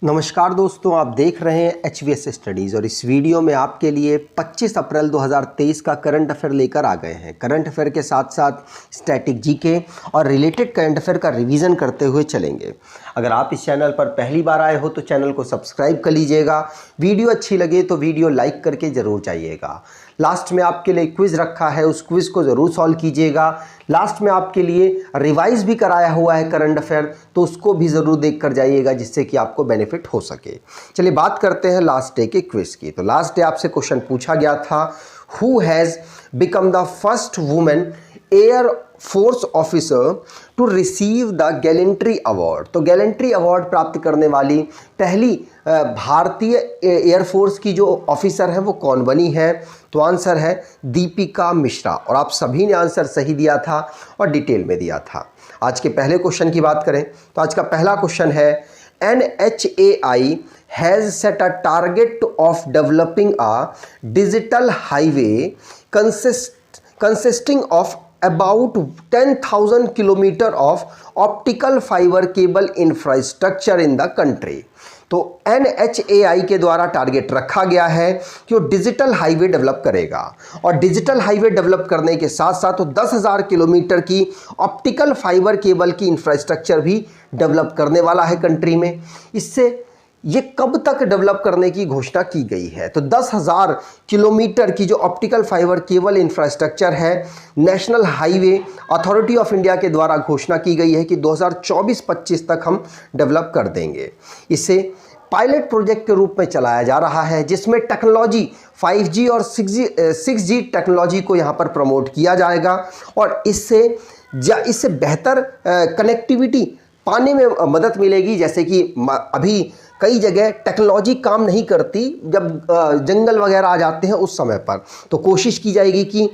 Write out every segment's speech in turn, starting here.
नमस्कार दोस्तों, आप देख रहे हैं HVS स्टडीज़ और इस वीडियो में आपके लिए 25 अप्रैल 2023 का करंट अफेयर लेकर आ गए हैं। करंट अफेयर के साथ साथ स्टैटिक जीके और रिलेटेड करंट अफेयर का रिवीजन करते हुए चलेंगे। अगर आप इस चैनल पर पहली बार आए हो तो चैनल को सब्सक्राइब कर लीजिएगा। वीडियो अच्छी लगे तो वीडियो लाइक करके ज़रूर जाइएगा। लास्ट में आपके लिए क्विज़ रखा है, उस क्विज़ को ज़रूर सॉल्व कीजिएगा। लास्ट में आपके लिए रिवाइज भी कराया हुआ है करंट अफेयर, तो उसको भी ज़रूर देख कर जाइएगा जिससे कि आपको बेनिफिट हो सके। चलिए बात करते हैं लास्ट डे के क्विज़ की। तो लास्ट डे आपसे क्वेश्चन पूछा गया था, who has become the first women air force officer to receive the gallantry award. तो गैलेंट्री अवार्ड प्राप्त करने वाली पहली भारतीय एयरफोर्स की जो ऑफिसर है वो कौन बनी है? तो आंसर है दीपिका मिश्रा। और आप सभी ने आंसर सही दिया था और डिटेल में दिया था। आज के पहले क्वेश्चन की बात करें तो आज का पहला क्वेश्चन है, NHAI has set a target of developing a digital highway consisting of about 10,000 kilometer of optical fiber cable infrastructure in the country। तो NHAI के द्वारा टारगेट रखा गया है कि वो डिजिटल हाईवे डेवलप करेगा और डिजिटल हाईवे डेवलप करने के साथ साथ वो 10,000 किलोमीटर की ऑप्टिकल फाइबर केबल की इंफ्रास्ट्रक्चर भी डेवलप करने वाला है कंट्री में। इससे ये कब तक डेवलप करने की घोषणा की गई है? तो 10,000 किलोमीटर की जो ऑप्टिकल फाइबर केबल इंफ्रास्ट्रक्चर है, national highway authority of India के द्वारा घोषणा की गई है कि 2024-25 तक हम डेवलप कर देंगे। इसे पायलट प्रोजेक्ट के रूप में चलाया जा रहा है जिसमें टेक्नोलॉजी 5G और 6G टेक्नोलॉजी को यहाँ पर प्रमोट किया जाएगा और इससे बेहतर कनेक्टिविटी पाने में मदद मिलेगी। जैसे कि अभी कई जगह टेक्नोलॉजी काम नहीं करती जब जंगल वगैरह आ जाते हैं उस समय पर, तो कोशिश की जाएगी कि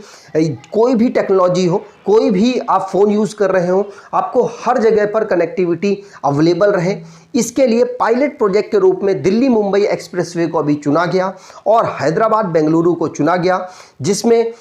कोई भी टेक्नोलॉजी हो, कोई भी आप फ़ोन यूज़ कर रहे हो, आपको हर जगह पर कनेक्टिविटी अवेलेबल रहे। इसके लिए पायलट प्रोजेक्ट के रूप में दिल्ली मुंबई एक्सप्रेसवे को अभी चुना गया और हैदराबाद बेंगलुरु को चुना गया, जिसमें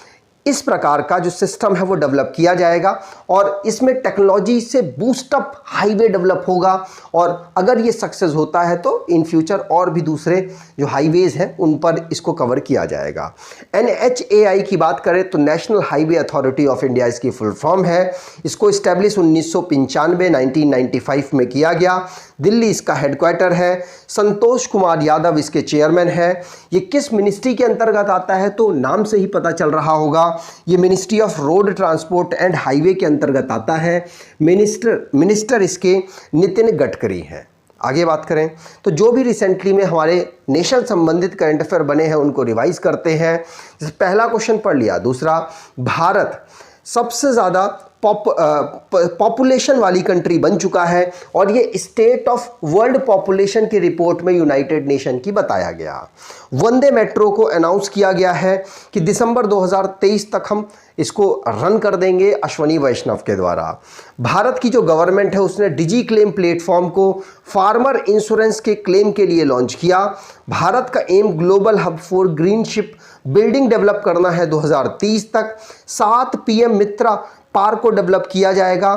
इस प्रकार का जो सिस्टम है वो डेवलप किया जाएगा और इसमें टेक्नोलॉजी से बूस्टअप हाईवे डेवलप होगा। और अगर ये सक्सेस होता है तो इन फ्यूचर और भी दूसरे जो हाईवेज़ हैं उन पर इसको कवर किया जाएगा। NHAI की बात करें तो national highway authority of India इसकी फुल फॉर्म है। इसको इस्टेब्लिश 1995 में किया गया। दिल्ली इसका हेडक्वार्टर है। संतोष कुमार यादव इसके चेयरमैन है। ये किस मिनिस्ट्री के अंतर्गत आता है? तो नाम से ही पता चल रहा होगा, ये ministry of road transport and highway के अंतर्गत आता है। मिनिस्टर इसके नितिन गडकरी हैं। आगे बात करें तो जो भी रिसेंटली में हमारे नेशन संबंधित करंट अफेयर बने हैं उनको रिवाइज करते हैं। जैसे पहला क्वेश्चन पढ़ लिया। दूसरा, भारत सबसे ज़्यादा पॉपुलेशन वाली कंट्री बन चुका है और ये स्टेट ऑफ वर्ल्ड पॉपुलेशन की रिपोर्ट में यूनाइटेड नेशन की बताया गया। वंदे मेट्रो को अनाउंस किया गया है कि दिसंबर 2023 तक हम इसको रन कर देंगे अश्वनी वैष्णव के द्वारा। भारत की जो गवर्नमेंट है उसने डिजी क्लेम प्लेटफॉर्म को फार्मर इंश्योरेंस के क्लेम के लिए लॉन्च किया। भारत का aim global hub for green ship building develop करना है 2030 तक। 7 PM मित्रा पार्क को डेवलप किया जाएगा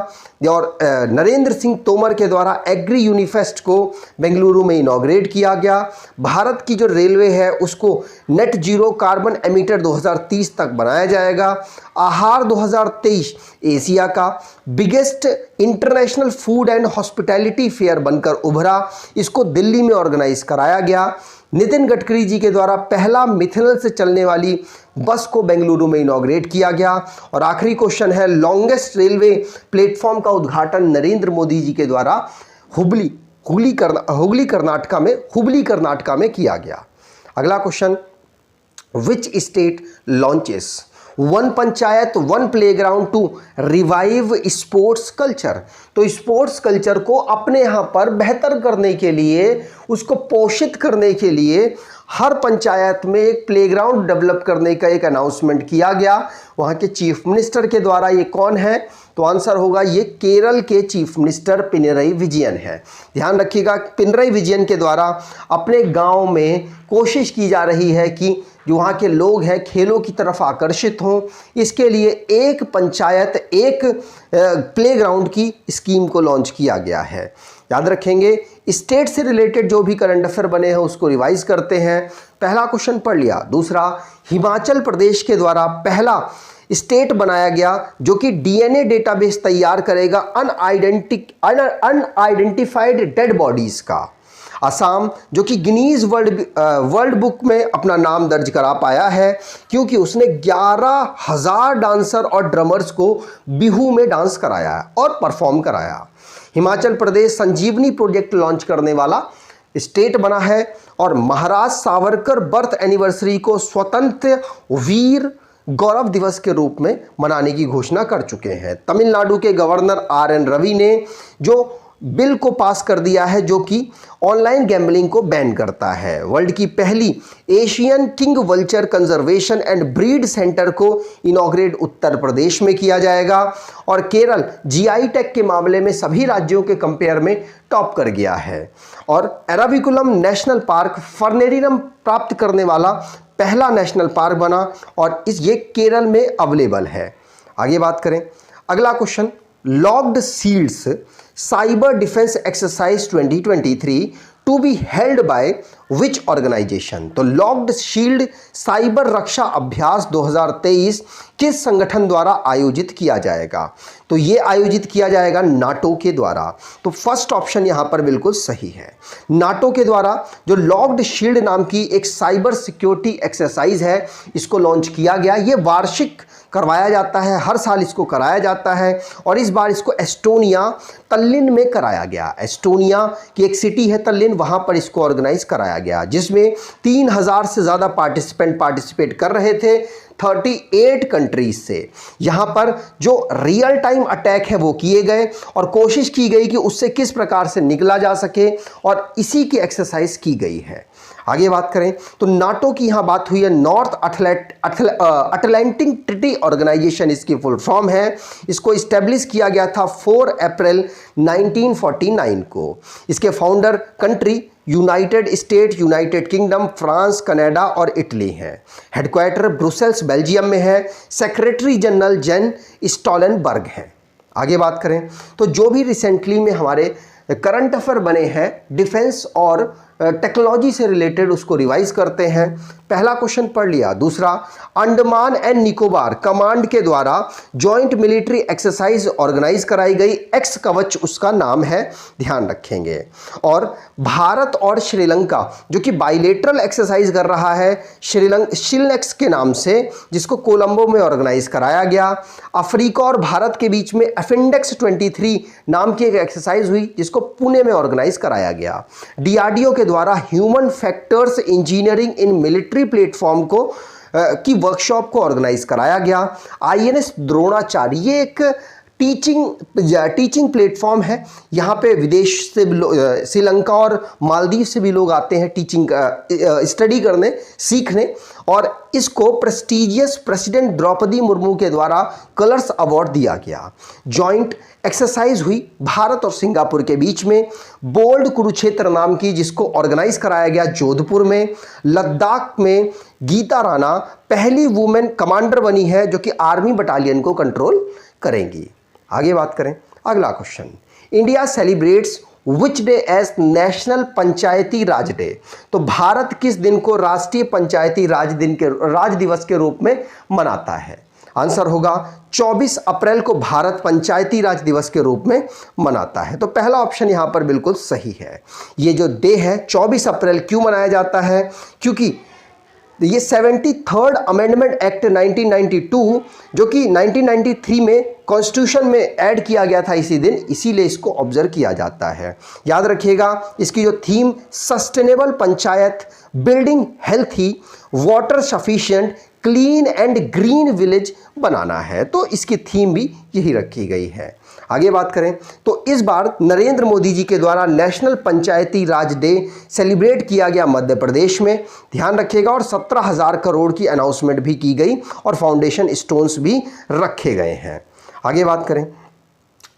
और नरेंद्र सिंह तोमर के द्वारा एग्री यूनिफेस्ट को बेंगलुरु में इनॉग्रेट किया गया। भारत की जो रेलवे है उसको नेट जीरो कार्बन एमिटर 2030 तक बनाया जाएगा। आहार 2023 एशिया का biggest international food and hospitality fair बनकर उभरा। इसको दिल्ली में ऑर्गेनाइज कराया गया। नितिन गडकरी जी के द्वारा पहला मिथेनॉल से चलने वाली बस को बेंगलुरु में इनॉग्रेट किया गया। और आखिरी क्वेश्चन है, लॉन्गेस्ट रेलवे प्लेटफॉर्म का उद्घाटन नरेंद्र मोदी जी के द्वारा हुबली कर्नाटका में किया गया। अगला question, which state launches one panchayat one playground to revive sports culture? तो स्पोर्ट्स कल्चर को अपने यहाँ पर बेहतर करने के लिए, उसको पोषित करने के लिए हर पंचायत में एक प्लेग्राउंड डेवलप करने का एक अनाउंसमेंट किया गया। वहाँ के चीफ मिनिस्टर के द्वारा। ये कौन है? तो आंसर होगा ये केरल के चीफ मिनिस्टर पिनरई विजयन है। ध्यान रखिएगा, पिनरई विजयन के द्वारा अपने गांव में कोशिश की जा रही है कि जो वहाँ के लोग हैं खेलों की तरफ आकर्षित हों। इसके लिए एक पंचायत एक प्लेग्राउंड की स्कीम को लॉन्च किया गया है। याद रखेंगे, स्टेट से रिलेटेड जो भी करंट अफेयर बने हैं उसको रिवाइज करते हैं। पहला क्वेश्चन पढ़ लिया। दूसरा, हिमाचल प्रदेश के द्वारा पहला स्टेट बनाया गया जो कि डीएनए डेटाबेस तैयार करेगा अनआइडेंटिफाइड डेड बॉडीज का। असम जो कि गिनीज वर्ल्ड बुक में अपना नाम दर्ज करा पाया है क्योंकि उसने 11,000 डांसर और ड्रमर्स को बिहू में डांस कराया और परफॉर्म कराया। हिमाचल प्रदेश संजीवनी प्रोजेक्ट लॉन्च करने वाला स्टेट बना है और महाराज सावरकर बर्थ एनिवर्सरी को स्वतंत्र वीर गौरव दिवस के रूप में मनाने की घोषणा कर चुके हैं। तमिलनाडु के गवर्नर RN रवि ने जो बिल को पास कर दिया है जो कि ऑनलाइन गैम्बलिंग को बैन करता है। वर्ल्ड की पहली Asian king vulture conservation and breed centre को इनॉग्रेट उत्तर प्रदेश में किया जाएगा और केरल GI टैग के मामले में सभी राज्यों के कंपेयर में टॉप कर गया है और एराविकुलम नेशनल पार्क फर्नेरिनम प्राप्त करने वाला पहला नेशनल पार्क बना और ये केरल में अवेलेबल है। आगे बात करें। अगला question, locked shields cyber defence exercise 2023 to be held by which organisation. तो लॉक्ड शील्ड साइबर रक्षा अभ्यास 2023 किस संगठन द्वारा आयोजित किया जाएगा? तो ये आयोजित किया जाएगा नाटो के द्वारा। तो फर्स्ट ऑप्शन यहां पर बिल्कुल सही है। नाटो के द्वारा जो लॉक्ड शील्ड नाम की एक साइबर सिक्योरिटी एक्सरसाइज है इसको लॉन्च किया गया। ये वार्षिक करवाया जाता है, हर साल इसको कराया जाता है और इस बार इसको एस्टोनिया तल्लिन में कराया गया। एस्टोनिया की एक सिटी है तल्लिन, वहां पर इसको ऑर्गेनाइज कराया गया जिसमें 3,000 से ज़्यादा पार्टिसिपेट कर रहे थे 38 कंट्रीज से। यहां पर जो रियल टाइम अटैक है वो किए गए और कोशिश की गई कि उससे किस प्रकार से निकला जा सके और इसी की एक्सरसाइज की गई है। आगे बात करें तो नाटो की यहां बात हुई है, नॉर्थ अटलांटिक ट्रीटी ऑर्गेनाइजेशन इसकी फुल फॉर्म है। इसको इस्टेब्लिश किया गया था 4 अप्रैल 1949 को। इसके founder country United state, United kingdom, France, Canada और इटली हैं। हेडक्वार्टर ब्रुसेल्स बेल्जियम में है। सेक्रेटरी जनरल जेन स्टोलनबर्ग हैं। आगे बात करें तो जो भी रिसेंटली में हमारे करंट अफेयर बने हैं डिफेंस और टेक्नोलॉजी से रिलेटेड उसको रिवाइज करते हैं। पहला क्वेश्चन पढ़ लिया। दूसरा, अंडमान एंड निकोबार कमांड के द्वारा जॉइंट मिलिट्री एक्सरसाइज ऑर्गेनाइज कराई गई, एक्स कवच उसका नाम है, ध्यान रखेंगे। और भारत और श्रीलंका जो कि बाइलेटरल एक्सरसाइज कर रहा है शिलनेक्स के नाम से, जिसको कोलंबो में ऑर्गेनाइज कराया गया। अफ्रीका और भारत के बीच में अफेंडेक्स 23 नाम की एक एक्सरसाइज हुई जिसको पुणे में ऑर्गेनाइज कराया गया। DRDO के द्वारा human factors engineering in military platform को की वर्कशॉप को ऑर्गेनाइज कराया गया। INS द्रोणाचार्य ये एक टीचिंग प्लेटफॉर्म है। यहाँ पे विदेश से श्रीलंका और मालदीव से भी लोग आते हैं टीचिंग स्टडी करने, सीखने, और इसको प्रेस्टिजियस प्रेसिडेंट द्रौपदी मुर्मू के द्वारा कलर्स अवार्ड दिया गया। जॉइंट एक्सरसाइज हुई भारत और सिंगापुर के बीच में, बोल्ड कुरुक्षेत्र नाम की, जिसको ऑर्गेनाइज कराया गया जोधपुर में। लद्दाख में गीता राणा पहली वुमेन कमांडर बनी है जो कि आर्मी बटालियन को कंट्रोल करेंगी। आगे बात करें। अगला question, India celebrates which day as national panchayati raj day. तो भारत किस दिन को राष्ट्रीय पंचायती राज दिवस के रूप में मनाता है? आंसर होगा 24 अप्रैल को भारत पंचायती राज दिवस के रूप में मनाता है। तो पहला ऑप्शन यहां पर बिल्कुल सही है। ये जो डे है 24 अप्रैल क्यों मनाया जाता है? क्योंकि ये 73rd अमेंडमेंट एक्ट 1992 जो कि 1993 में कॉन्स्टिट्यूशन में ऐड किया गया था इसी दिन, इसीलिए इसको ऑब्जर्व किया जाता है। याद रखिएगा इसकी जो theme sustainable panchayat, building healthy, water sufficient, clean and green village बनाना है, तो इसकी थीम भी यही रखी गई है। आगे बात करें तो इस बार नरेंद्र मोदी जी के द्वारा national panchayati raj day celebrate किया गया मध्य प्रदेश में, ध्यान रखिएगा, और 17,000 करोड़ की अनाउंसमेंट भी की गई और फाउंडेशन स्टोन्स भी रखे गए हैं। आगे बात करें।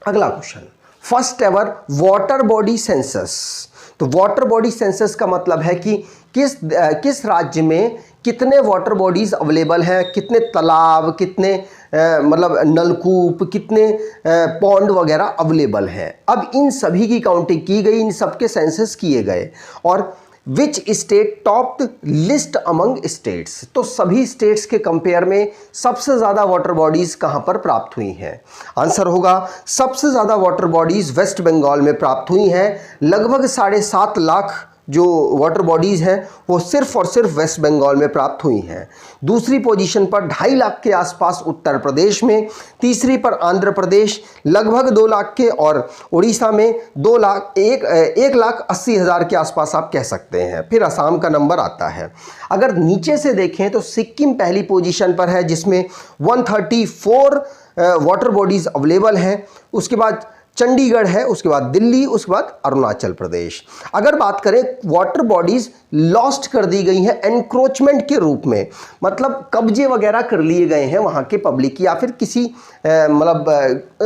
अगला question, first ever water body census. तो वाटर बॉडी सेंसस का मतलब है कि किस राज्य में कितने वाटर बॉडीज़ अवेलेबल हैं, कितने तालाब, कितने मतलब नलकूप, कितने पॉन्ड वगैरह अवेलेबल हैं। अब इन सभी की काउंटिंग की गई, इन सबके सेंसस किए गए और which state topped list among states, तो सभी स्टेट्स के कंपेयर में सबसे ज़्यादा वाटर बॉडीज़ कहाँ पर प्राप्त हुई हैं। आंसर होगा सबसे ज़्यादा वाटर बॉडीज़ वेस्ट बंगाल में प्राप्त हुई हैं। लगभग 7.5 लाख जो वाटर बॉडीज़ हैं वो सिर्फ और सिर्फ वेस्ट बंगाल में प्राप्त हुई हैं। दूसरी पोजीशन पर 2.5 लाख के आसपास उत्तर प्रदेश में, तीसरी पर आंध्र प्रदेश लगभग 2 लाख के, और उड़ीसा में 1,80,000 के आसपास आप कह सकते हैं। फिर असम का नंबर आता है। अगर नीचे से देखें तो सिक्किम पहली पोजीशन पर है जिसमें 134 वाटर बॉडीज़ अवेलेबल हैं। उसके बाद चंडीगढ़ है, उसके बाद दिल्ली, उसके बाद अरुणाचल प्रदेश। अगर बात करें वाटर बॉडीज लॉस्ट कर दी गई हैं एनक्रोचमेंट के रूप में, मतलब कब्जे वगैरह कर लिए गए हैं वहाँ के पब्लिक या फिर किसी मतलब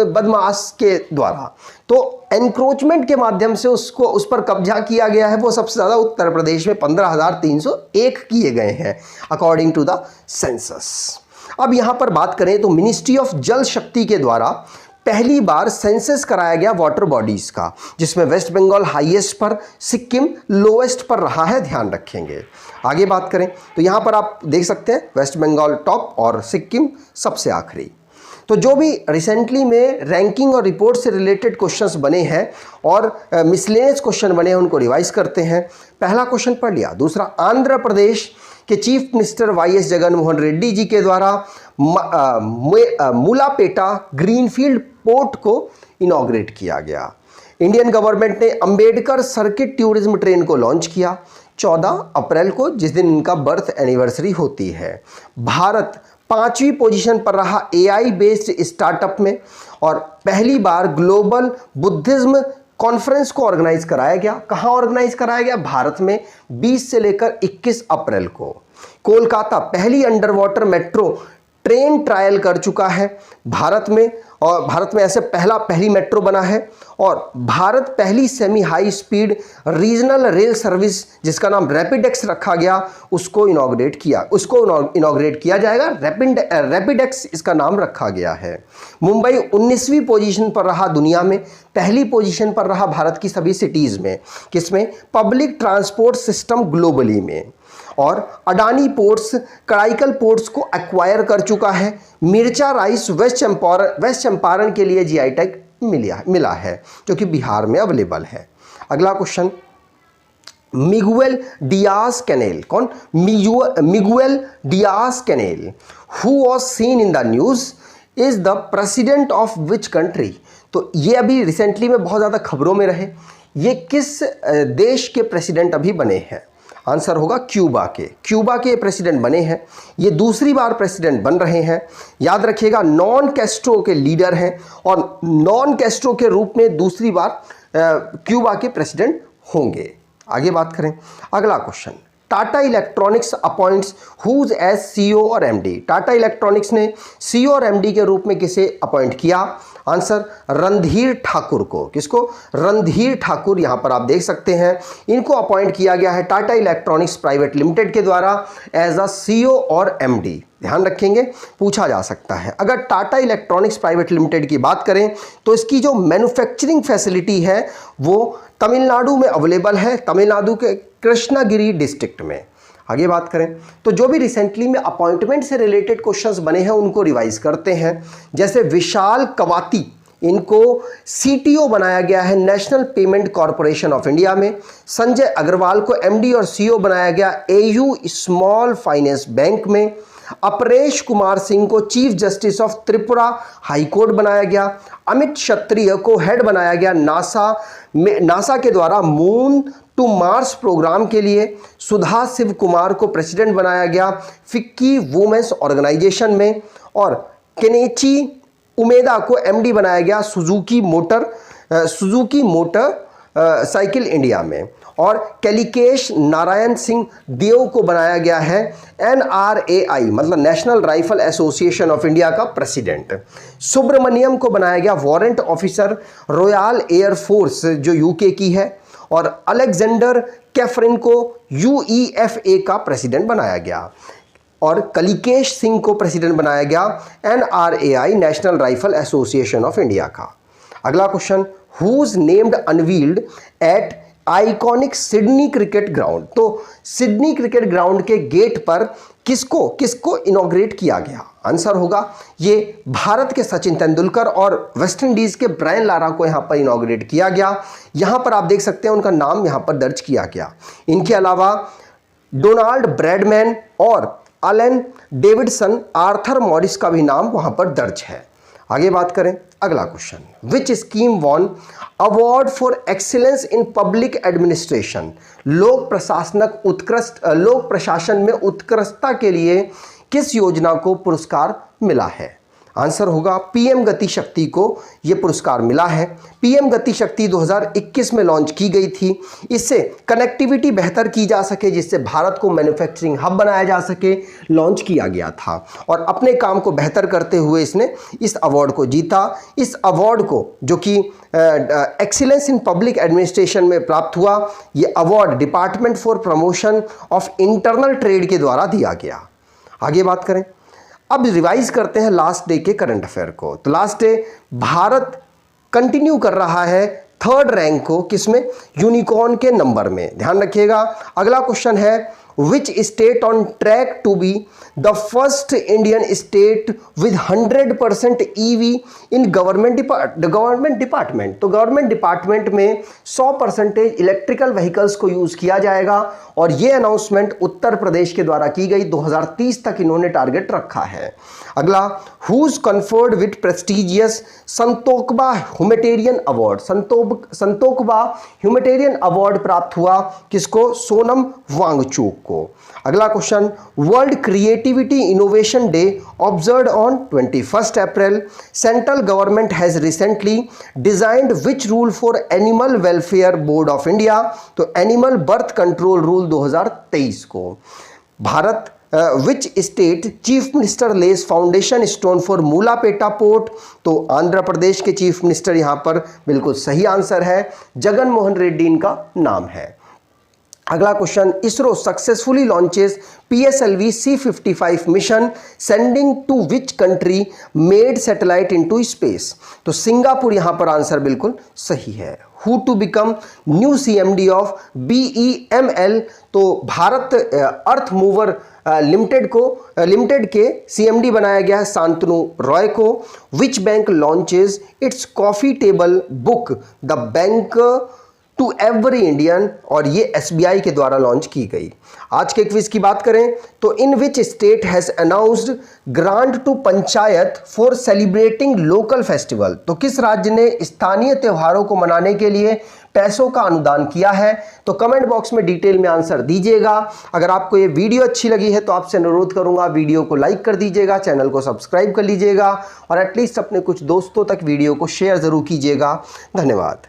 बदमाश के द्वारा, तो एनक्रोचमेंट के माध्यम से उसको उस पर कब्जा किया गया है। वो सबसे ज़्यादा उत्तर प्रदेश में 15,301 किए गए हैं अकॉर्डिंग टू द सेंसस। अब यहाँ पर बात करें तो मिनिस्ट्री ऑफ जल शक्ति के द्वारा पहली बार सेंसस कराया गया वाटर बॉडीज का, जिसमें वेस्ट बंगाल हाईएस्ट पर, सिक्किम लोएस्ट पर रहा है, ध्यान रखेंगे। आगे बात करें तो यहाँ पर आप देख सकते हैं वेस्ट बंगाल टॉप और सिक्किम सबसे आखिरी। तो जो भी रिसेंटली में रैंकिंग और रिपोर्ट से रिलेटेड क्वेश्चंस बने हैं और मिसलेनियस क्वेश्चन बने हैं उनको रिवाइज करते हैं। पहला क्वेश्चन पढ़ लिया। दूसरा, आंध्र प्रदेश के चीफ मिनिस्टर वाई.एस. जगनमोहन रेड्डी जी के द्वारा मुलापेटा ग्रीनफील्ड पोर्ट को इनॉग्रेट किया गया। इंडियन गवर्नमेंट ने अंबेडकर सर्किट टूरिज्म ट्रेन को लॉन्च किया 14 अप्रैल को, जिस दिन इनका बर्थ एनिवर्सरी होती है। भारत 5वीं पोजीशन पर रहा एआई बेस्ड स्टार्टअप में, और पहली बार ग्लोबल बुद्धिज्म कॉन्फ्रेंस को ऑर्गेनाइज कराया गया। कहाँ ऑर्गेनाइज कराया गया? भारत में 20 से लेकर 21 अप्रैल को। कोलकाता पहली under water metro train trial कर चुका है भारत में, और भारत में ऐसे पहली मेट्रो बना है। और भारत पहली semi high speed regional rail service जिसका नाम रैपिडेक्स रखा गया, उसको इनॉग्रेट किया जाएगा। रैपिडेक्स इसका नाम रखा गया है। मुंबई 19वीं पोजीशन पर रहा दुनिया में, पहली पोजीशन पर रहा भारत की सभी सिटीज़ में। किसमें? पब्लिक ट्रांसपोर्ट सिस्टम ग्लोबली में। और अडानी पोर्ट्स कराईकल पोर्ट्स को एक्वायर कर चुका है। मिर्चा राइस वेस्ट चंपारण के लिए जीआई टैग मिला है जो कि बिहार में अवेलेबल है। अगला क्वेश्चन, मिगुएल डियाज कैनेल, कौन? Miguel Diaz Canel who was seen in the news is the president of which country? तो ये अभी रिसेंटली में बहुत ज़्यादा खबरों में रहे। ये किस देश के प्रेसिडेंट अभी बने हैं? आंसर होगा क्यूबा के प्रेसिडेंट बने हैं। ये दूसरी बार प्रेसिडेंट बन रहे हैं। याद रखिएगा, नॉन कैस्ट्रो के लीडर हैं और नॉन कैस्ट्रो के रूप में दूसरी बार क्यूबा के प्रेसिडेंट होंगे। आगे बात करें। अगला question, Tata electronics appoints whose as CEO और एमडी? टाटा इलेक्ट्रॉनिक्स ने सीईओ और एमडी के रूप में किसे अपॉइंट किया? आंसर, रणधीर ठाकुर को। किसको? रणधीर ठाकुर। यहां पर आप देख सकते हैं, इनको अपॉइंट किया गया है टाटा इलेक्ट्रॉनिक्स प्राइवेट लिमिटेड के द्वारा एज अ सीईओ और एमडी। ध्यान रखेंगे, पूछा जा सकता है। अगर टाटा इलेक्ट्रॉनिक्स प्राइवेट लिमिटेड की बात करें तो इसकी जो मैन्युफैक्चरिंग फैसिलिटी है वो तमिलनाडु में अवेलेबल है, तमिलनाडु के कृष्णागिरी डिस्ट्रिक्ट में। आगे बात करें तो जो भी रिसेंटली में अपॉइंटमेंट से रिलेटेड क्वेश्चंस बने हैं उनको रिवाइज करते हैं। जैसे विशाल कवाती, इनको सीटीओ बनाया गया है national payment corporation of India में। संजय अग्रवाल को एमडी और सीईओ बनाया गया एयू स्मॉल फाइनेंस बैंक में। अपरेश कुमार सिंह को chief justice of Tripura high court बनाया गया। अमित क्षत्रिय को हेड बनाया गया नासा के द्वारा मून टू मार्स प्रोग्राम के लिए। सुधा शिव कुमार को प्रेसिडेंट बनाया गया फिक्की वुमेन्स ऑर्गेनाइजेशन में। और केनेची उमेदा को एमडी बनाया गया सुजुकी मोटर साइकिल इंडिया में। और कैलिकेश नारायण सिंह देव को बनाया गया है NRAI मतलब national rifle association of India का प्रेसिडेंट। सुब्रमण्यम को बनाया गया warrant officer royal air force जो यूके की है। और अलेक्जेंडर कैफरिन को यूईएफए का प्रेसिडेंट बनाया गया और कलिकेश सिंह को प्रेसिडेंट बनाया गया NRAI national rifle association of India का। अगला क्वेश्चन, whose named unveiled at iconic Sydney cricket ground. तो सिडनी क्रिकेट ग्राउंड के गेट पर किसको इनॉग्रेट किया गया? आंसर होगा ये भारत के सचिन तेंदुलकर और वेस्ट इंडीज के ब्रायन लारा को यहां पर इनॉग्रेट किया गया। यहां पर आप देख सकते हैं उनका नाम यहां पर दर्ज किया गया। इनके अलावा डोनाल्ड ब्रैडमैन और एलन डेविडसन, आर्थर मॉरिस का भी नाम वहां पर दर्ज है। आगे बात करें, अगला question, which scheme won award for excellence in public administration. लोक प्रशासन में उत्कृष्टता के लिए किस योजना को पुरस्कार मिला है? आंसर होगा पीएम गति शक्ति को यह पुरस्कार मिला है। पीएम गति शक्ति 2021 में लॉन्च की गई थी। इससे कनेक्टिविटी बेहतर की जा सके, जिससे भारत को मैन्युफैक्चरिंग हब बनाया जा सके, लॉन्च किया गया था और अपने काम को बेहतर करते हुए इसने इस अवार्ड को जीता। इस अवार्ड को जो कि एक्सीलेंस इन पब्लिक एडमिनिस्ट्रेशन में प्राप्त हुआ, यह award department for promotion of internal trade के द्वारा दिया गया। आगे बात करें, अब रिवाइज करते हैं लास्ट डे के करंट अफेयर को। तो लास्ट डे भारत कंटिन्यू कर रहा है थर्ड रैंक को, किसमें? यूनिकॉर्न के नंबर में। ध्यान रखिएगा। अगला क्वेश्चन है, which state on track to be the first Indian state with 100% EV in government department. तो गवर्नमेंट डिपार्टमेंट में 100% इलेक्ट्रिकल व्हीकल्स को यूज किया जाएगा और यह अनाउंसमेंट उत्तर प्रदेश के द्वारा की गई। 2030 तक इन्होंने टारगेट रखा है। अगला, who's conferred with prestigious Santokba humanitarian award. Santokba humanitarian award प्राप्त हुआ किसको? सोनम वांगचुक को। अगला question, world creativity innovation day observed on 21 April. Central government has recently designed which rule for animal welfare board of India. तो एनिमल बर्थ कंट्रोल रूल 2023 को। Bharat which state chief minister lays foundation stone for Mulapeta port. तो आंध्र प्रदेश के chief minister यहां पर बिल्कुल सही answer है, जगन मोहन रेड्डी इनका नाम है। अगला question, ISRO successfully launches PSLV C55 mission sending to which country made satellite into space. तो सिंगापुर यहां पर आंसर बिल्कुल सही है। Who to become new CMD of BEML। तो भारत अर्थ मूवर लिमिटेड के CMD बनाया गया है शांतनु रॉय को। Which bank launches its coffee table book the bank to every Indian. और ये SBI के द्वारा लॉन्च की गई। आज के क्विज की बात करें तो in which state has announced grant to panchayat for celebrating local festival. तो किस राज्य ने स्थानीय त्योहारों को मनाने के लिए पैसों का अनुदान किया है? तो कमेंट बॉक्स में डिटेल में आंसर दीजिएगा। अगर आपको ये वीडियो अच्छी लगी है तो आपसे अनुरोध करूंगा वीडियो को लाइक कर दीजिएगा, चैनल को सब्सक्राइब कर लीजिएगा और एटलीस्ट अपने कुछ दोस्तों तक वीडियो को शेयर जरूर कीजिएगा। धन्यवाद।